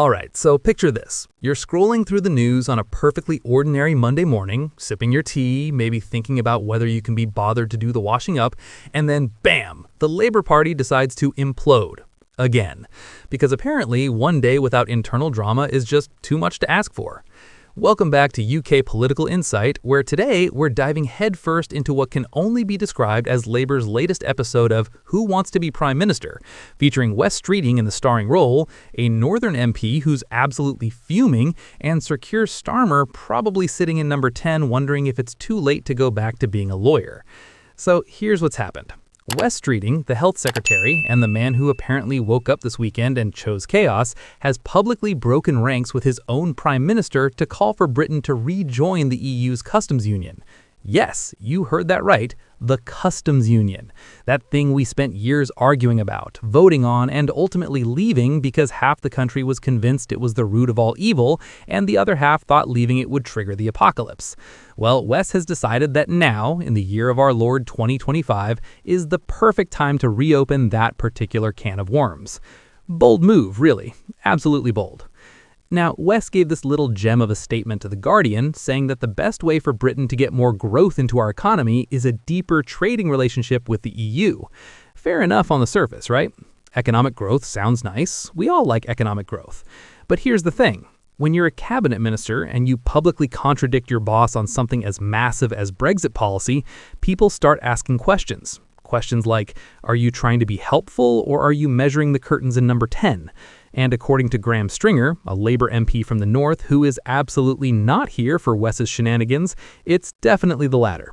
Alright, so picture this. You're scrolling through the news on a perfectly ordinary Monday morning, sipping your tea, maybe thinking about whether you can be bothered to do the washing up, and then bam, the Labour Party decides to implode. Again. Because apparently one day without internal drama is just too much to ask for. Welcome back to UK Political Insight, where today we're diving headfirst into what can only be described as Labour's latest episode of Who Wants to Be Prime Minister, featuring Wes Streeting in the starring role, a Northern MP who's absolutely fuming, and Sir Keir Starmer probably sitting in number 10 wondering if it's too late to go back to being a lawyer. So here's what's happened. Wes Streeting, the health secretary, and the man who apparently woke up this weekend and chose chaos, has publicly broken ranks with his own prime minister to call for Britain to rejoin the EU's customs union. Yes, you heard that right, the customs union. That thing we spent years arguing about, voting on, and ultimately leaving because half the country was convinced it was the root of all evil, and the other half thought leaving it would trigger the apocalypse. Well, Wes has decided that now, in the year of our Lord 2025, is the perfect time to reopen that particular can of worms. Bold move, really. Absolutely bold. Now, Wes gave this little gem of a statement to The Guardian, saying that the best way for Britain to get more growth into our economy is a deeper trading relationship with the EU. Fair enough on the surface, right? Economic growth sounds nice. We all like economic growth. But here's the thing. When you're a cabinet minister and you publicly contradict your boss on something as massive as Brexit policy, people start asking questions. Questions like, are you trying to be helpful or are you measuring the curtains in number 10? And according to Graham Stringer, a Labour MP from the North who is absolutely not here for Wes's shenanigans, it's definitely the latter.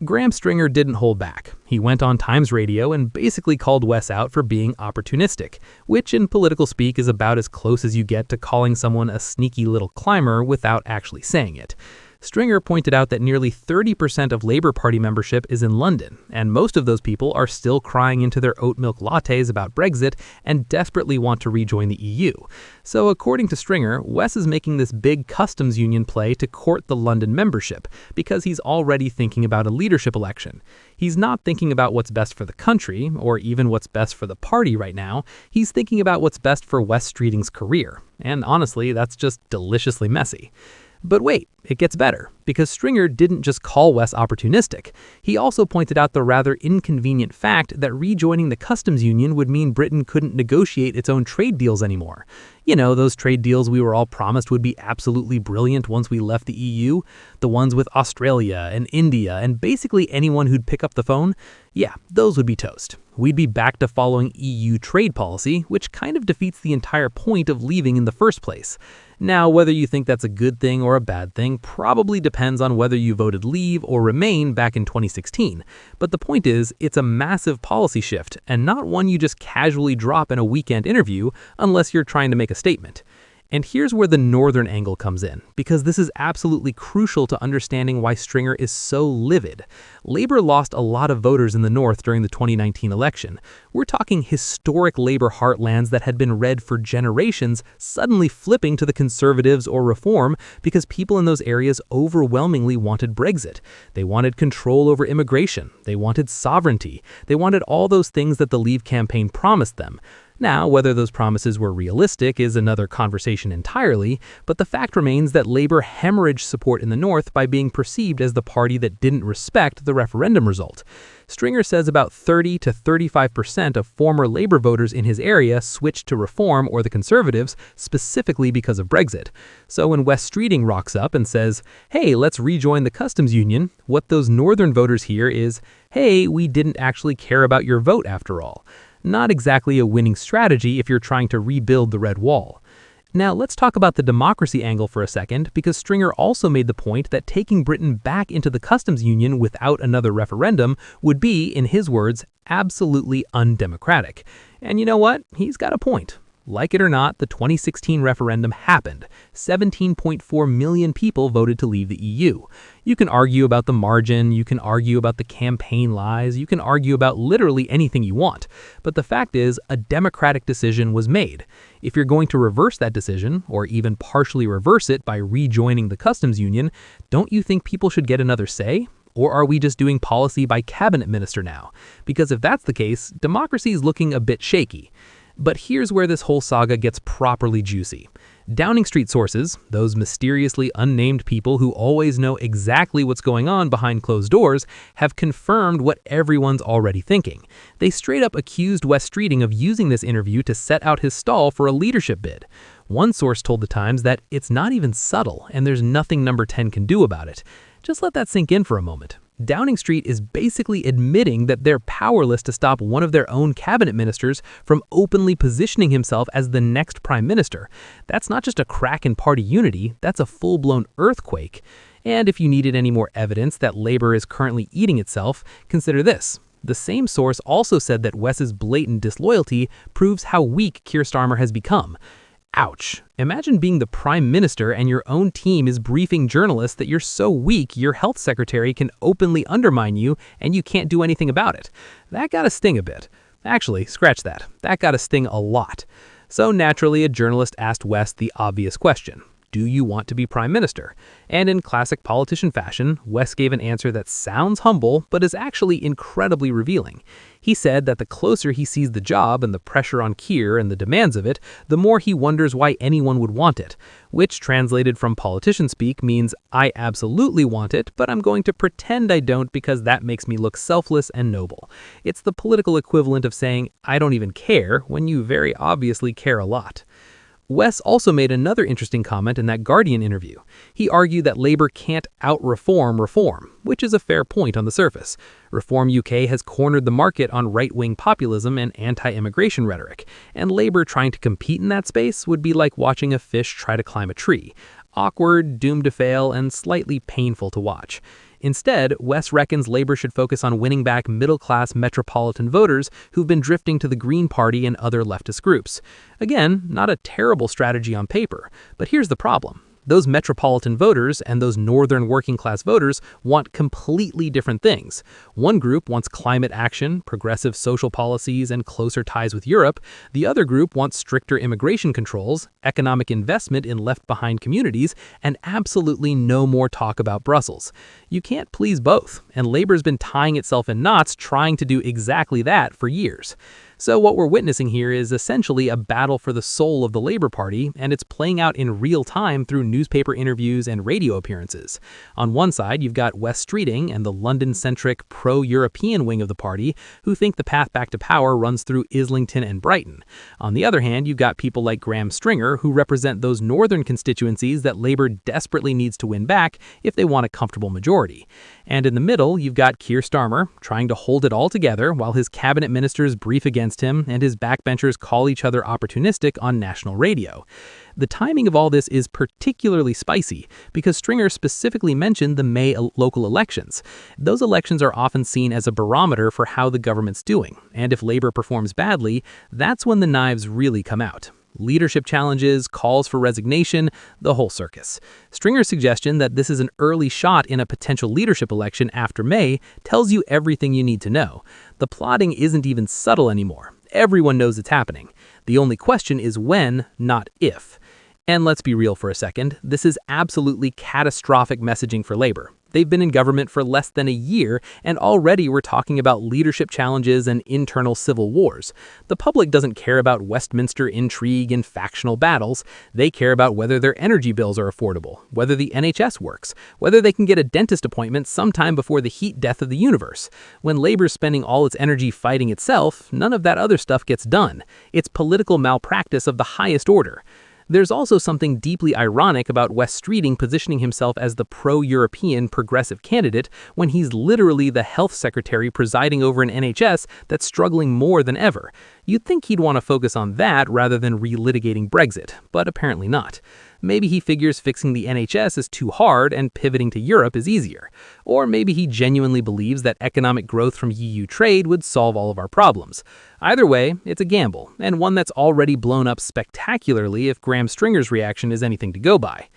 Graham Stringer didn't hold back. He went on Times Radio and basically called Wes out for being opportunistic, which in political speak is about as close as you get to calling someone a sneaky little climber without actually saying it. Stringer pointed out that nearly 30% of Labour Party membership is in London, and most of those people are still crying into their oat milk lattes about Brexit and desperately want to rejoin the EU. So according to Stringer, Wes is making this big customs union play to court the London membership, because he's already thinking about a leadership election. He's not thinking about what's best for the country, or even what's best for the party right now. He's thinking about what's best for Wes Streeting's career. And honestly, that's just deliciously messy. But wait, it gets better, because Stringer didn't just call Wes opportunistic. He also pointed out the rather inconvenient fact that rejoining the customs union would mean Britain couldn't negotiate its own trade deals anymore. You know, those trade deals we were all promised would be absolutely brilliant once we left the EU? The ones with Australia and India and basically anyone who'd pick up the phone? Yeah, those would be toast. We'd be back to following EU trade policy, which kind of defeats the entire point of leaving in the first place. Now, whether you think that's a good thing or a bad thing probably depends on whether you voted leave or remain back in 2016. But the point is, it's a massive policy shift, and not one you just casually drop in a weekend interview unless you're trying to make a statement. And here's where the northern angle comes in, because this is absolutely crucial to understanding why Stringer is so livid. Labour lost a lot of voters in the north during the 2019 election. We're talking historic Labour heartlands that had been red for generations suddenly flipping to the Conservatives or Reform because people in those areas overwhelmingly wanted Brexit. They wanted control over immigration. They wanted sovereignty. They wanted all those things that the Leave campaign promised them. Now, whether those promises were realistic is another conversation entirely, but the fact remains that Labour hemorrhaged support in the North by being perceived as the party that didn't respect the referendum result. Stringer says about 30 to 35% of former Labour voters in his area switched to Reform or the Conservatives specifically because of Brexit. So when Wes Streeting rocks up and says, hey, let's rejoin the customs union, what those northern voters hear is, hey, we didn't actually care about your vote after all. Not exactly a winning strategy if you're trying to rebuild the Red Wall. Now, let's talk about the democracy angle for a second, because Stringer also made the point that taking Britain back into the customs union without another referendum would be, in his words, absolutely undemocratic. And you know what? He's got a point. Like it or not, the 2016 referendum happened. 17.4 million people voted to leave the EU. You can argue about the margin, you can argue about the campaign lies, you can argue about literally anything you want. But the fact is, a democratic decision was made. If you're going to reverse that decision, or even partially reverse it by rejoining the customs union, don't you think people should get another say? Or are we just doing policy by cabinet minister now? Because if that's the case, democracy is looking a bit shaky. But here's where this whole saga gets properly juicy. Downing Street sources, those mysteriously unnamed people who always know exactly what's going on behind closed doors, have confirmed what everyone's already thinking. They straight up accused Wes Streeting of using this interview to set out his stall for a leadership bid. One source told The Times that it's not even subtle and there's nothing Number 10 can do about it. Just let that sink in for a moment. Downing Street is basically admitting that they're powerless to stop one of their own cabinet ministers from openly positioning himself as the next prime minister. That's not just a crack in party unity, that's a full-blown earthquake. And if you needed any more evidence that Labour is currently eating itself, consider this. The same source also said that Wes's blatant disloyalty proves how weak Keir Starmer has become. Ouch. Imagine being the prime minister and your own team is briefing journalists that you're so weak your health secretary can openly undermine you and you can't do anything about it. That gotta sting a bit. Actually, scratch that. That gotta sting a lot. So naturally, a journalist asked Wes the obvious question. Do you want to be prime minister? And in classic politician fashion, Wes gave an answer that sounds humble, but is actually incredibly revealing. He said that the closer he sees the job and the pressure on Keir and the demands of it, the more he wonders why anyone would want it, which translated from politician speak means I absolutely want it, but I'm going to pretend I don't because that makes me look selfless and noble. It's the political equivalent of saying I don't even care when you very obviously care a lot. Wes also made another interesting comment in that Guardian interview. He argued that Labour can't out-reform reform, which is a fair point on the surface. Reform UK has cornered the market on right-wing populism and anti-immigration rhetoric, and Labour trying to compete in that space would be like watching a fish try to climb a tree. Awkward, doomed to fail, and slightly painful to watch. Instead, Wes reckons Labour should focus on winning back middle-class metropolitan voters who've been drifting to the Green Party and other leftist groups. Again, not a terrible strategy on paper, but here's the problem. Those metropolitan voters and those northern working-class voters want completely different things. One group wants climate action, progressive social policies, and closer ties with Europe. The other group wants stricter immigration controls, economic investment in left-behind communities, and absolutely no more talk about Brussels. You can't please both, and Labour's been tying itself in knots trying to do exactly that for years. So what we're witnessing here is essentially a battle for the soul of the Labour Party, and it's playing out in real time through newspaper interviews and radio appearances. On one side, you've got Wes Streeting and the London-centric pro-European wing of the party, who think the path back to power runs through Islington and Brighton. On the other hand, you've got people like Graham Stringer, who represent those northern constituencies that Labour desperately needs to win back if they want a comfortable majority. And in the middle, you've got Keir Starmer, trying to hold it all together while his cabinet ministers brief against him and his backbenchers call each other opportunistic on national radio. The timing of all this is particularly spicy because Stringer specifically mentioned the May local elections. Those elections are often seen as a barometer for how the government's doing, and if Labour performs badly, that's when the knives really come out. Leadership challenges, calls for resignation, the whole circus. Stringer's suggestion that this is an early shot in a potential leadership election after May tells you everything you need to know. The plotting isn't even subtle anymore. Everyone knows it's happening. The only question is when, not if. And let's be real for a second, this is absolutely catastrophic messaging for Labour. They've been in government for less than a year, and already we're talking about leadership challenges and internal civil wars. The public doesn't care about Westminster intrigue and factional battles. They care about whether their energy bills are affordable, whether the NHS works, whether they can get a dentist appointment sometime before the heat death of the universe. When Labour's spending all its energy fighting itself, none of that other stuff gets done. It's political malpractice of the highest order. There's also something deeply ironic about Wes Streeting positioning himself as the pro-European progressive candidate when he's literally the health secretary presiding over an NHS that's struggling more than ever. You'd think he'd want to focus on that rather than relitigating Brexit, but apparently not. Maybe he figures fixing the NHS is too hard and pivoting to Europe is easier. Or maybe he genuinely believes that economic growth from EU trade would solve all of our problems. Either way, it's a gamble, and one that's already blown up spectacularly if Graham Stringer's reaction is anything to go by.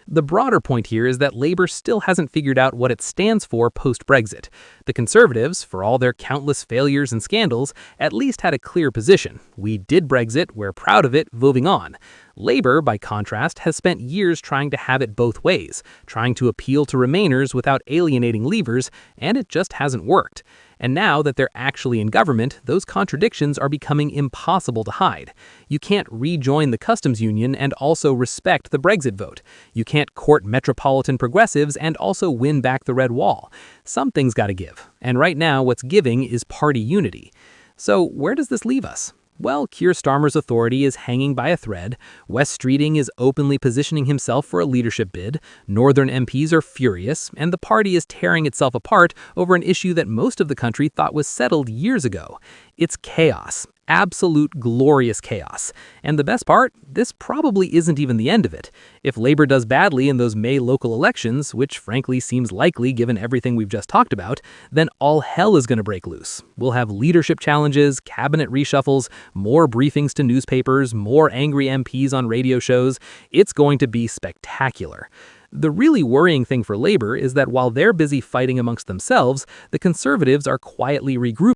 The broader point here is that Labour still hasn't figured out what it stands for post-Brexit. The Conservatives, for all their countless failures and scandals, at least had a clear position. We did Brexit, we're proud of it, moving on. Labour, by contrast, has spent years trying to have it both ways, trying to appeal to Remainers without alienating Leavers, and it just hasn't worked. And now that they're actually in government, those contradictions are becoming impossible to hide. You can't rejoin the customs union and also respect the Brexit vote. You can't court metropolitan progressives and also win back the Red Wall. Something's got to give. And right now, what's giving is party unity. So where does this leave us? Well, Keir Starmer's authority is hanging by a thread, Wes Streeting is openly positioning himself for a leadership bid, Northern MPs are furious, and the party is tearing itself apart over an issue that most of the country thought was settled years ago. It's chaos. Absolute glorious chaos. And the best part, this probably isn't even the end of it. If Labour does badly in those May local elections, which frankly seems likely given everything we've just talked about, then all hell is going to break loose. We'll have leadership challenges, cabinet reshuffles, more briefings to newspapers, more angry MPs on radio shows. It's going to be spectacular. The really worrying thing for Labour is that while they're busy fighting amongst themselves, the Conservatives are quietly regrouping.